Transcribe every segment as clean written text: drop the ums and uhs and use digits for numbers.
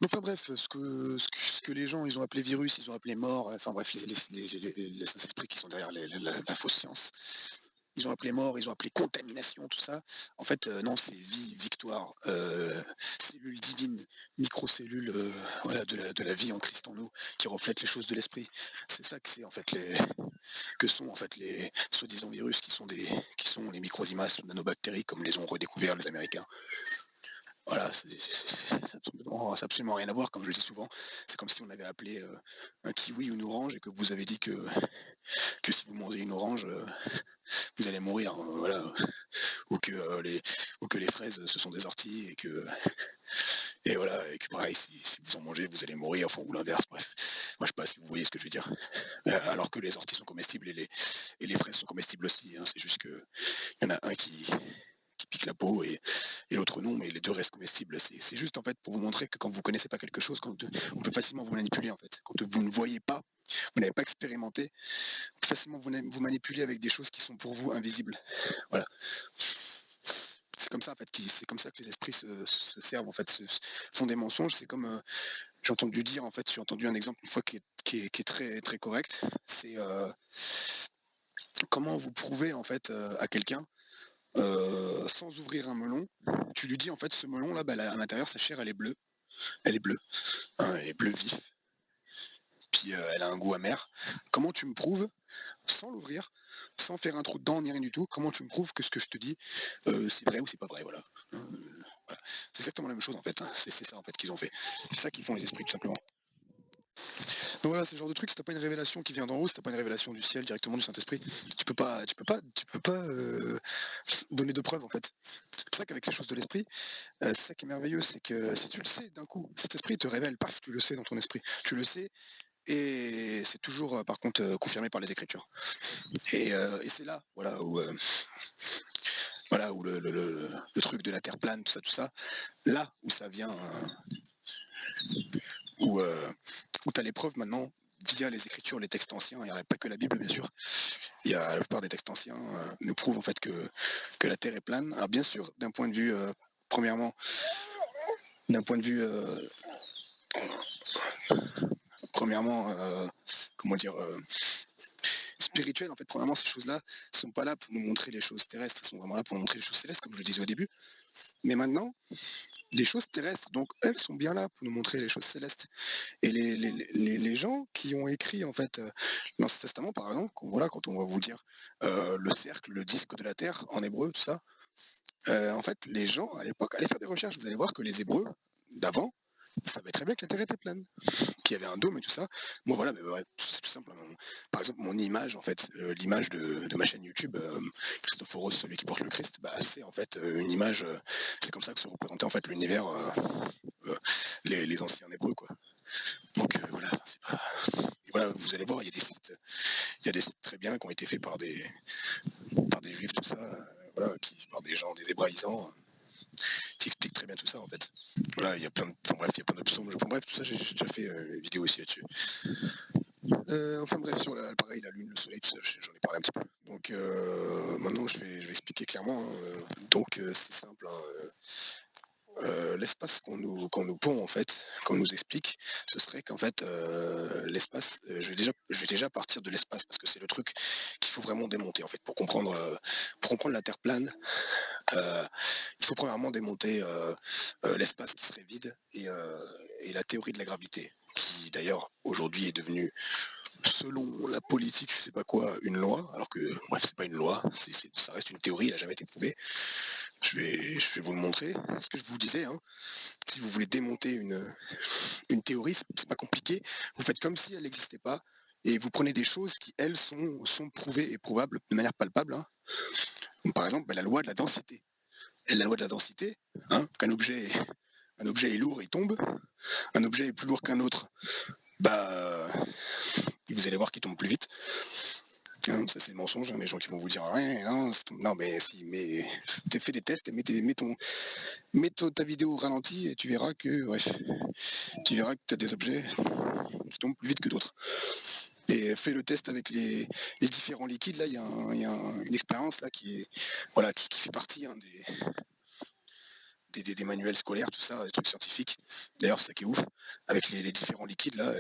Enfin bref, ce que les gens ils ont appelé virus, ils ont appelé mort, enfin bref, les saints-esprits qui sont derrière la fausse science, ils ont appelé mort, ils ont appelé contamination, tout ça. En fait, non, c'est vie, victoire, cellules divines, microcellules, voilà, de la vie en Christ en nous, qui reflètent les choses de l'esprit. C'est ça que c'est en fait que sont en fait les soi-disant virus, qui sont les microsimas nanobactéries, comme les ont redécouvert les Américains. Voilà, c'est absolument rien à voir, comme je le dis souvent. C'est comme si on avait appelé un kiwi une orange et que vous avez dit que si vous mangez une orange, vous allez mourir, hein, voilà. Ou que les fraises, ce sont des orties et voilà, et que pareil, si vous en mangez, vous allez mourir, enfin, ou l'inverse, bref. Moi, je sais pas si vous voyez ce que je veux dire. Alors que les orties sont comestibles et les fraises sont comestibles aussi, hein. C'est juste que il y en a un qui pique la peau et l'autre non, mais les deux restent comestibles. C'est juste en fait pour vous montrer que quand vous connaissez pas quelque chose, quand on peut facilement vous manipuler en fait. Quand vous ne voyez pas, vous n'avez pas expérimenté, on peut facilement vous manipuler avec des choses qui sont pour vous invisibles. Voilà. C'est comme ça en fait, c'est comme ça que les esprits se servent en fait, font des mensonges. C'est comme j'ai entendu dire en fait, j'ai entendu un exemple une fois qui est très très correct. C'est comment vous prouvez en fait à quelqu'un sans ouvrir un melon. Tu lui dis en fait ce melon là, bah, à l'intérieur sa chair elle est bleue, hein, elle est bleu vif, puis elle a un goût amer. Comment tu me prouves, sans l'ouvrir, sans faire un trou dedans ni rien du tout, comment tu me prouves que ce que je te dis c'est vrai ou c'est pas vrai, voilà. Voilà. C'est exactement la même chose en fait, hein. C'est ça en fait qu'ils ont fait. C'est ça qu'ils font les esprits tout simplement. Donc voilà, c'est le genre de truc, si t'as pas une révélation qui vient d'en haut, si t'as pas une révélation du ciel directement du Saint-Esprit, tu peux pas donner de preuves en fait. C'est pour ça qu'avec les choses de l'esprit, c'est ça qui est merveilleux, c'est que si tu le sais d'un coup, cet esprit te révèle, paf, tu le sais dans ton esprit, tu le sais, et c'est toujours par contre confirmé par les Écritures. Et c'est là, voilà où le truc de la terre plane, tout ça, là où ça vient, où tu as les preuves maintenant via les Écritures, les textes anciens. Il n'y a pas que la Bible, bien sûr. Il y a la plupart des textes anciens nous prouvent en fait que la terre est plane. Alors bien sûr, d'un point de vue, premièrement, d'un point de vue premièrement, comment dire, spirituel, en fait, premièrement, ces choses-là ne sont pas là pour nous montrer les choses terrestres, elles sont vraiment là pour nous montrer les choses célestes, comme je le disais au début. Mais maintenant, les choses terrestres, donc elles sont bien là pour nous montrer les choses célestes. Et les gens qui ont écrit, en fait, l'Ancien Testament, par exemple, voilà, quand on va vous dire le cercle, le disque de la terre, en hébreu, tout ça, en fait, les gens, à l'époque, allaient faire des recherches. Vous allez voir que les Hébreux d'avant, ils savaient très bien que la Terre était plane, qu'il y avait un dôme et tout ça. Moi, voilà, mais ouais, c'est tout simple. Par exemple, mon image, en fait, l'image de ma chaîne YouTube, Christophoros, celui qui porte le Christ, bah, c'est en fait une image, c'est comme ça que se représentait en fait l'univers, les anciens Hébreux, quoi. Donc voilà, c'est pas... Et voilà, vous allez voir, il y a des sites très bien qui ont été faits par des juifs, tout ça, voilà, par des gens, des hébraïsants, qui expliquent très bien tout ça en fait. Voilà, il y a plein de, enfin, bref, il y a plein de psaumes, enfin, bref, tout ça, j'ai déjà fait une vidéo aussi là-dessus. Enfin bref, sur pareil, la lune, le soleil, tout ça, j'en ai parlé un petit peu. Donc maintenant, je vais expliquer clairement, hein. Donc c'est simple, hein, l'espace qu'on nous pond en fait, qu'on nous explique, ce serait qu'en fait l'espace, je vais déjà partir de l'espace parce que c'est le truc qu'il faut vraiment démonter en fait pour comprendre la Terre plane. Il faut premièrement démonter l'espace qui serait vide et la théorie de la gravité, qui d'ailleurs aujourd'hui est devenue, selon la politique, je sais pas quoi, une loi, alors que bref, c'est pas une loi, ça reste une théorie, elle n'a jamais été prouvée. Je vais vous le montrer. Ce que je vous disais, hein, si vous voulez démonter une théorie, c'est pas compliqué. Vous faites comme si elle n'existait pas et vous prenez des choses qui, elles, sont prouvées et prouvables de manière palpable, hein. Donc, par exemple, la loi de la densité. Et la loi de la densité, hein, qu'un objet est lourd, il tombe. Un objet est plus lourd qu'un autre, bah, vous allez voir qu'il tombe plus vite. Hein, ça c'est le mensonge, hein, les gens qui vont vous dire ouais, non, non mais si, mais fais des tests et mets ta vidéo au ralenti et tu verras que bref, tu verras que tu as des objets qui tombent plus vite que d'autres. Et fais le test avec les différents liquides. Là, il y a une expérience là qui est voilà qui fait partie, hein, des manuels scolaires, tout ça, des trucs scientifiques. D'ailleurs, c'est ça qui est ouf, avec les différents liquides là,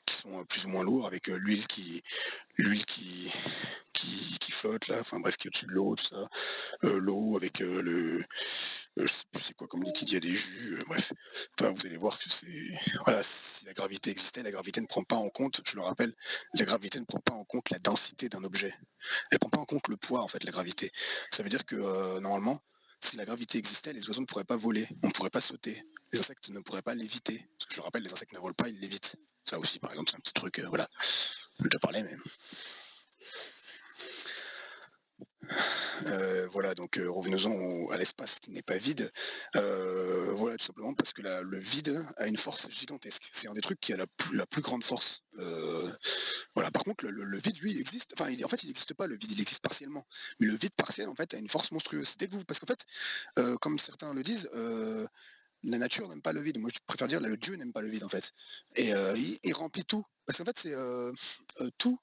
qui sont plus ou moins lourds, avec l'huile qui flotte là, enfin bref, qui est au-dessus de l'eau, tout ça. L'eau avec je sais plus c'est quoi comme liquide, il y a des jus, bref. Enfin, vous allez voir que c'est... Voilà, si la gravité existait, la gravité ne prend pas en compte, je le rappelle, la gravité ne prend pas en compte la densité d'un objet. Elle ne prend pas en compte le poids, en fait, la gravité. Ça veut dire que, normalement, si la gravité existait, les oiseaux ne pourraient pas voler, on ne pourrait pas sauter, les insectes ne pourraient pas léviter. Parce que je le rappelle, les insectes ne volent pas, ils lévitent. Ça aussi, par exemple, c'est un petit truc, voilà. Je vais déjà parler, mais... Voilà, donc revenons-en à l'espace qui n'est pas vide. Voilà, tout simplement parce que le vide a une force gigantesque. C'est un des trucs qui a la plus grande force. Voilà. Par contre, le vide, lui, il existe. Enfin, en fait, il n'existe pas, le vide, il existe partiellement. Mais le vide partiel, en fait, a une force monstrueuse. Parce qu'en fait, comme certains le disent, la nature n'aime pas le vide. Moi, je préfère dire le Dieu n'aime pas le vide, en fait. Et il remplit tout. Parce qu'en fait, c'est tout.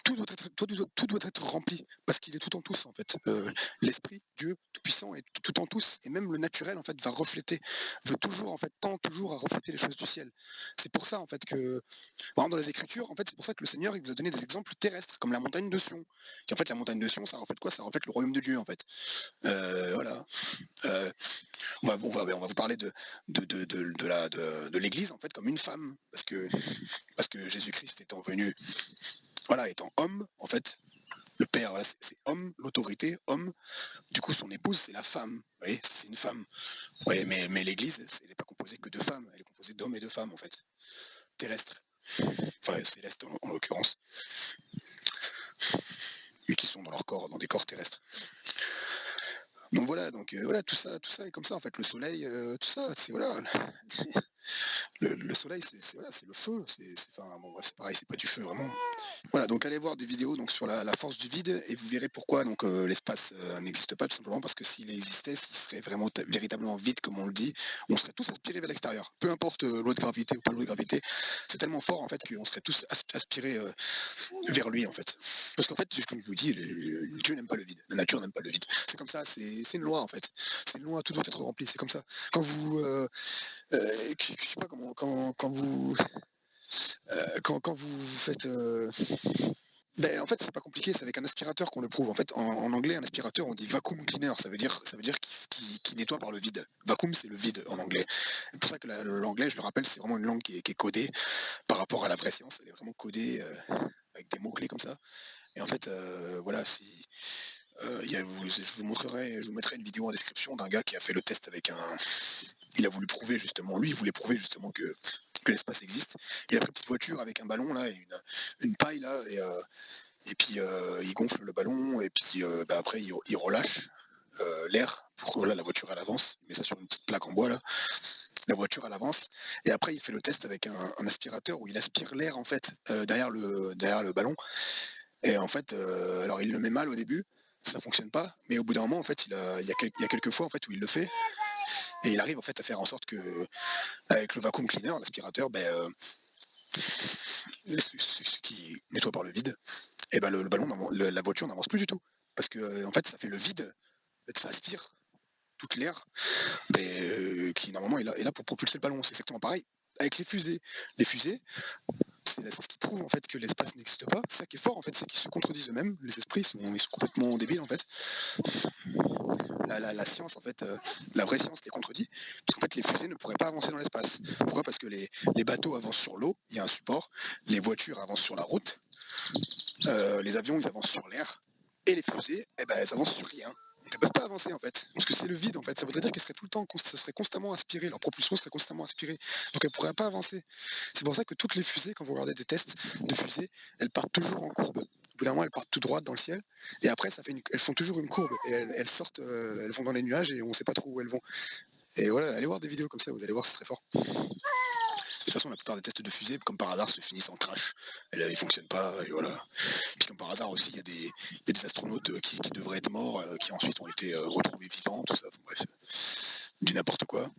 Tout doit être rempli, parce qu'il est tout en tous, en fait. L'esprit, Dieu, tout-puissant, est tout en tous, et même le naturel, en fait, veut toujours, en fait, tend toujours à refléter les choses du ciel. C'est pour ça, en fait, que, par exemple, dans les Écritures, en fait, c'est pour ça que le Seigneur, il vous a donné des exemples terrestres, comme la montagne de Sion. Qui, en fait, la montagne de Sion, ça reflète quoi? Ça reflète le royaume de Dieu, en fait. Voilà. On va vous parler de l'Église, en fait, comme une femme, parce que Jésus-Christ étant venu, voilà, étant homme, en fait, le père, voilà, c'est homme, l'autorité, homme. Du coup, son épouse, c'est la femme. Vous voyez, c'est une femme. Ouais, mais l'Église, elle n'est pas composée que de femmes. Elle est composée d'hommes et de femmes, en fait. Terrestres. Enfin, célestes, en l'occurrence. Mais qui sont dans leur corps, dans des corps terrestres. Donc voilà, voilà, tout ça est comme ça, en fait. Le soleil, tout ça, c'est voilà. Le soleil, c'est voilà, c'est le feu. Enfin, bon, bref, c'est pareil, c'est pas du feu, vraiment. Voilà, donc allez voir des vidéos donc, sur la force du vide et vous verrez pourquoi donc l'espace n'existe pas, tout simplement parce que s'il existait, s'il serait vraiment véritablement vide comme on le dit, on serait tous aspirés vers l'extérieur. Peu importe l'eau de gravité ou pas l'eau de gravité, c'est tellement fort en fait qu'on serait tous aspirés vers lui en fait. Parce qu'en fait, comme je vous dis, Dieu n'aime pas le vide, la nature n'aime pas le vide. C'est comme ça, c'est une loi en fait. C'est une loi, tout doit être rempli, c'est comme ça. Quand vous, je sais pas comment, quand vous faites ben, en fait, c'est pas compliqué, c'est avec un aspirateur qu'on le prouve. En fait, en anglais, un aspirateur, on dit vacuum cleaner, ça veut dire qu'il nettoie par le vide. Vacuum, c'est le vide en anglais. C'est pour ça que l'anglais, je le rappelle, c'est vraiment une langue qui est codée par rapport à la vraie science. Elle est vraiment codée avec des mots-clés comme ça. Et en fait, voilà, si. Je vous mettrai une vidéo en description d'un gars qui a fait le test avec un. Il a voulu prouver justement, lui, il voulait prouver justement que l'espace existe. Il a pris une petite voiture avec un ballon là, et une paille là, et puis il gonfle le ballon, et puis après il relâche l'air pour que voilà, la voiture elle avance. Il met ça sur une petite plaque en bois là. La voiture elle avance, et après il fait le test avec un aspirateur où il aspire l'air en fait derrière le ballon. Et en fait, alors il le met mal au début, ça fonctionne pas, mais au bout d'un moment en fait il y a quelques fois en fait où il le fait. Et il arrive en fait à faire en sorte que, avec le vacuum cleaner, l'aspirateur, ce qui nettoie par le vide, et ben le ballon, la voiture n'avance plus du tout. Parce que en fait, ça fait le vide, en fait, ça aspire toute l'air qui normalement est là pour propulser le ballon. C'est exactement pareil avec les fusées. Les fusées, c'est ce qui prouve en fait que l'espace n'existe pas. C'est ça qui est fort en fait, c'est qu'ils se contredisent eux-mêmes. Les esprits ils sont complètement débiles en fait. La science, en fait, la vraie science les contredit, parce qu'en fait, les fusées ne pourraient pas avancer dans l'espace. Pourquoi? Parce que les bateaux avancent sur l'eau, il y a un support, les voitures avancent sur la route, les avions, ils avancent sur l'air, et les fusées, eh ben, elles avancent sur rien. Donc elles peuvent pas avancer en fait, parce que c'est le vide en fait. Ça voudrait dire qu'elles seraient tout le temps, ça serait constamment aspiré, leur propulsion serait constamment aspirée, donc elles pourraient pas avancer. C'est pour ça que toutes les fusées, quand vous regardez des tests de fusées, elles partent toujours en courbe. Au bout d'un moment, elles partent tout droit dans le ciel, et après, elles font toujours une courbe, et elles sortent, elles vont dans les nuages, et on sait pas trop où elles vont. Et voilà, allez voir des vidéos comme ça, vous allez voir, c'est très fort. De toute façon, la plupart des tests de fusée, comme par hasard, se finissent en crash. Et là, ils fonctionnent pas, et voilà. Puis comme par hasard aussi, il y a des astronautes qui devraient être morts, qui ensuite ont été retrouvés vivants, tout ça. Enfin, bref, du n'importe quoi.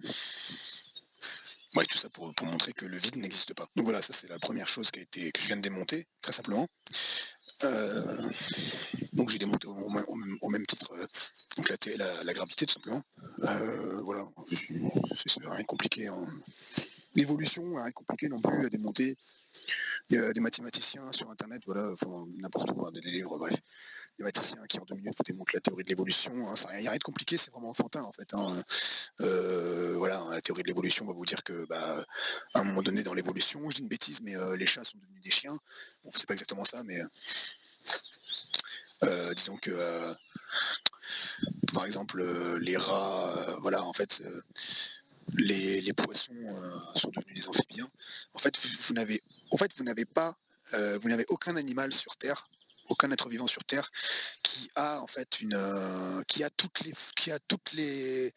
Ouais, tout ça pour montrer que le vide n'existe pas. Donc voilà, ça c'est la première chose que je viens de démonter, très simplement. Donc j'ai démonté au même titre donc la gravité tout simplement. Voilà, c'est rien de compliqué, hein. L'évolution, rien de compliqué non plus à démonter. Il y a des mathématiciens sur internet, voilà, font n'importe quoi, des livres, bref. Des mathématiciens qui en 2 minutes vous démontrent la théorie de l'évolution, hein, il n'y a rien de compliqué, c'est vraiment enfantin en fait, hein. Voilà, la théorie de l'évolution va vous dire que à un moment donné dans l'évolution, je dis une bêtise, mais les chats sont devenus des chiens. Bon, c'est pas exactement ça, mais disons que par exemple les rats, voilà, en fait, les poissons sont devenus des amphibiens. En fait, vous n'avez pas, vous n'avez aucun animal sur Terre, aucun être vivant sur Terre qui a en fait qui a toutes les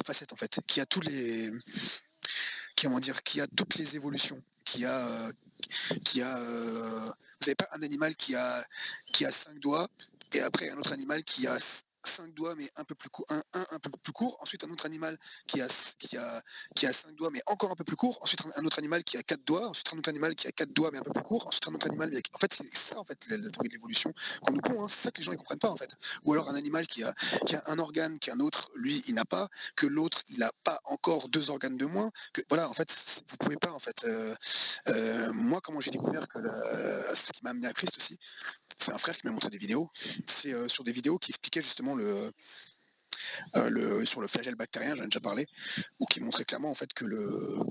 facettes en fait, qui a tous les, comment dire, qui a toutes les évolutions, vous n'avez pas un animal qui a 5 doigts et après un autre animal qui a 5 doigts mais un peu plus court, un peu plus court, ensuite un autre animal qui a, qui a 5 doigts mais encore un peu plus court, ensuite un autre animal qui a 4 doigts, ensuite un autre animal qui a 4 doigts mais un peu plus court, ensuite un autre animal mais... En fait c'est ça en fait la théorie de l'évolution qu'on nous pond, hein. C'est ça que les gens ne comprennent pas en fait. Ou alors un animal qui a un organe qu'un autre lui il n'a pas, que l'autre il n'a pas encore 2 organes de moins, que voilà en fait vous pouvez pas en fait. Moi comment j'ai découvert que ce qui m'a amené à Christ aussi, c'est un frère qui m'a montré des vidéos. C'est sur des vidéos qui expliquaient justement sur le flagelle bactérien, j'en ai déjà parlé, ou qui montrait clairement en fait que le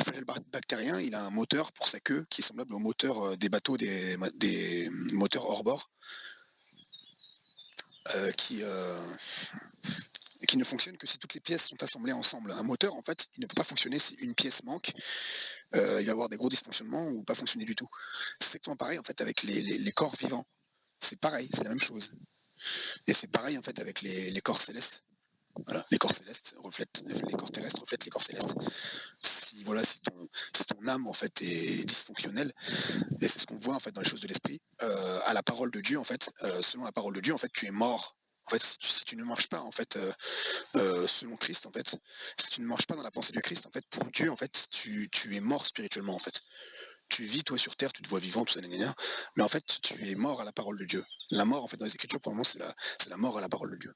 flagelle bactérien, il a un moteur pour sa queue qui est semblable au moteur des bateaux, des moteurs hors bord, qui ne fonctionne que si toutes les pièces sont assemblées ensemble. Un moteur, en fait, il ne peut pas fonctionner si une pièce manque. Il va y avoir des gros dysfonctionnements ou pas fonctionner du tout. C'est exactement pareil en fait avec les corps vivants. C'est pareil, c'est la même chose. Et c'est pareil en fait avec les corps célestes. Voilà, les corps célestes reflètent, les corps terrestres reflètent les corps célestes. Si ton âme en fait est dysfonctionnelle, et c'est ce qu'on voit en fait dans les choses de l'esprit, à la parole de Dieu en fait, selon la parole de Dieu en fait, tu es mort. En fait, si tu ne marches pas en fait selon Christ en fait, si tu ne marches pas dans la pensée du Christ en fait, pour Dieu en fait, tu es mort spirituellement en fait. Tu vis toi sur terre, tu te vois vivant, tout ça, mais en fait tu es mort à la parole de Dieu. La mort en fait dans les Écritures pour le moment c'est la mort à la parole de Dieu.